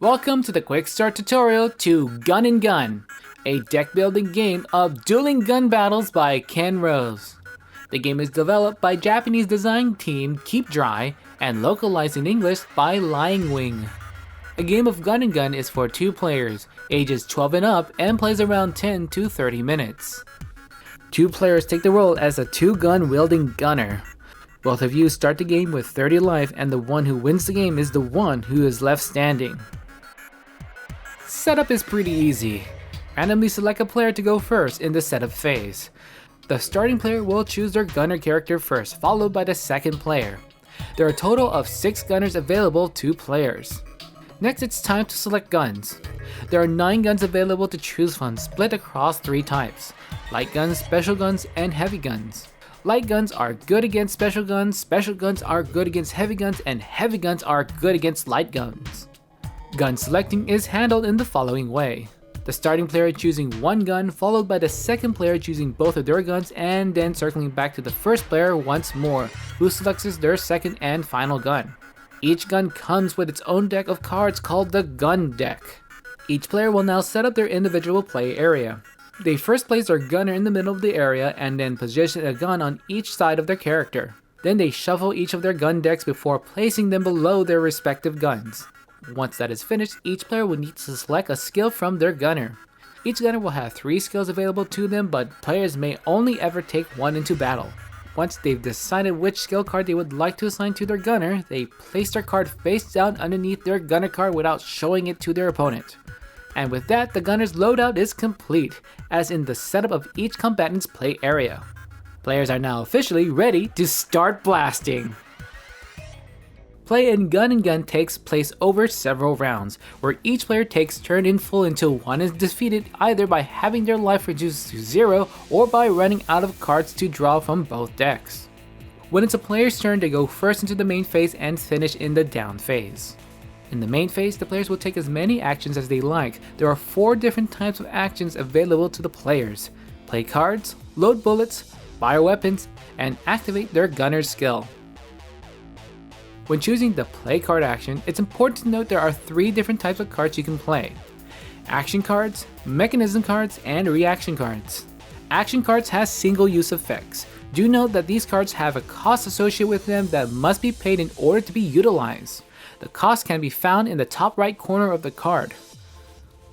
Welcome to the quick start tutorial to Gun and Gun, a deck building game of dueling gun battles by Ken Rose. The game is developed by Japanese design team Keep Dry and localized in English by Lionwing. A game of Gun and Gun is for 2 players, ages 12 and up, and plays around 10 to 30 minutes. 2 players take the role as a 2-gun wielding gunner. Both of you start the game with 30 life, and the one who wins the game is the one who is left standing. Setup is pretty easy. Randomly select a player to go first in the setup phase. The starting player will choose their gunner character first, followed by the second player. There are a total of 6 gunners available to players. Next, it's time to select guns. There are 9 guns available to choose from, split across 3 types: light guns, special guns, and heavy guns. Light guns are good against special guns are good against heavy guns, and heavy guns are good against light guns. Gun selecting is handled in the following way. The starting player choosing 1 gun, followed by the second player choosing both of their guns, and then circling back to the first player once more, who selects their second and final gun. Each gun comes with its own deck of cards called the gun deck. Each player will now set up their individual play area. They first place their gunner in the middle of the area and then position a gun on each side of their character. Then they shuffle each of their gun decks before placing them below their respective guns. Once that is finished, each player will need to select a skill from their gunner. Each gunner will have 3 skills available to them, but players may only ever take 1 into battle. Once they've decided which skill card they would like to assign to their gunner, they place their card face down underneath their gunner card without showing it to their opponent. And with that, the gunner's loadout is complete, as in the setup of each combatant's play area. Players are now officially ready to start blasting! Play in Gun and Gun takes place over several rounds, where each player takes turn in full until one is defeated, either by having their life reduced to 0 or by running out of cards to draw from both decks. When it's a player's turn, they go first into the main phase and finish in the down phase. In the main phase, the players will take as many actions as they like. There are 4 different types of actions available to the players: play cards, load bullets, fire weapons, and activate their gunner's skill. When choosing the play card action, it's important to note there are 3 different types of cards you can play: action cards, mechanism cards, and reaction cards. Action cards has single use effects. Do note that these cards have a cost associated with them that must be paid in order to be utilized. The cost can be found in the top right corner of the card.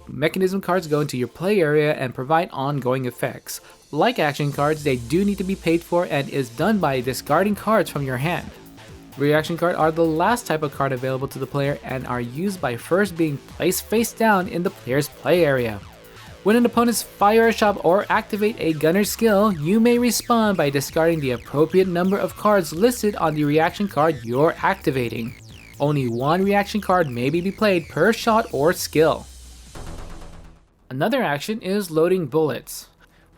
Mechanism cards go into your play area and provide ongoing effects. Like action cards, they do need to be paid for and is done by discarding cards from your hand. Reaction cards are the last type of card available to the player and are used by first being placed face down in the player's play area. When an opponent's fire a shot or activate a gunner skill, you may respond by discarding the appropriate number of cards listed on the reaction card you're activating. Only 1 reaction card may be played per shot or skill. Another action is loading bullets.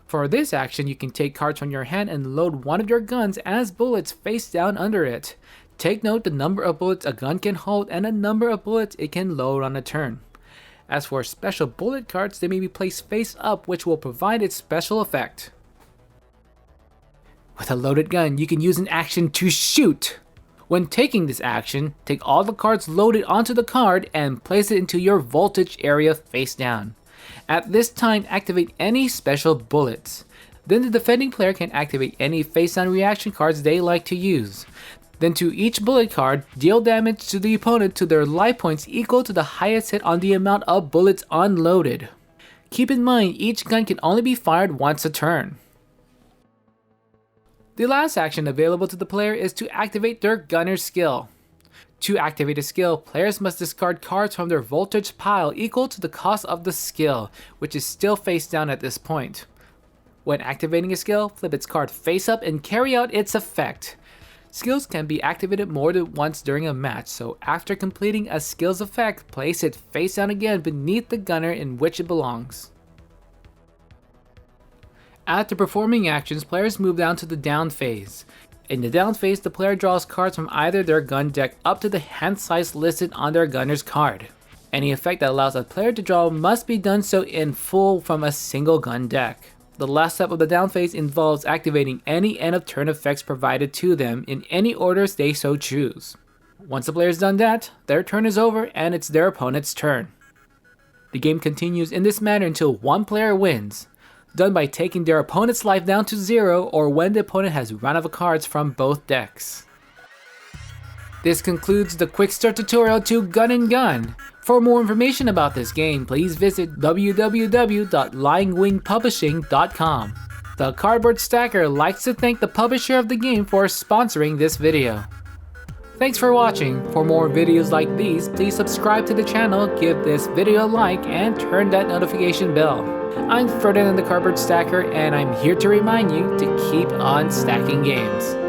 For this action, you can take cards from your hand and load one of your guns as bullets face down under it. Take note the number of bullets a gun can hold and the number of bullets it can load on a turn. As for special bullet cards, they may be placed face up, which will provide its special effect. With a loaded gun, you can use an action to shoot. When taking this action, take all the cards loaded onto the card and place it into your voltage area face down. At this time, activate any special bullets. Then the defending player can activate any face down reaction cards they like to use. Then to each bullet card, deal damage to the opponent to their life points equal to the highest hit on the amount of bullets unloaded. Keep in mind, each gun can only be fired once a turn. The last action available to the player is to activate their gunner skill. To activate a skill, players must discard cards from their voltage pile equal to the cost of the skill, which is still face down at this point. When activating a skill, flip its card face up and carry out its effect. Skills can be activated more than once during a match, so after completing a skill's effect, place it face down again beneath the gunner in which it belongs. After performing actions, players move down to the down phase. In the down phase, the player draws cards from either their gun deck up to the hand size listed on their gunner's card. Any effect that allows a player to draw must be done so in full from a single gun deck. The last step of the down phase involves activating any end of turn effects provided to them in any orders they so choose. Once the player's done that, their turn is over and it's their opponent's turn. The game continues in this manner until one player wins, done by taking their opponent's life down to 0 or when the opponent has run out of cards from both decks. This concludes the quick start tutorial to Gun and Gun. For more information about this game, please visit www.lionwingpublishing.com. The Cardboard Stacker likes to thank the publisher of the game for sponsoring this video. Thanks for watching. For more videos like these, please subscribe to the channel, give this video a like, and turn that notification bell. I'm Ferdinand the Cardboard Stacker, and I'm here to remind you to keep on stacking games.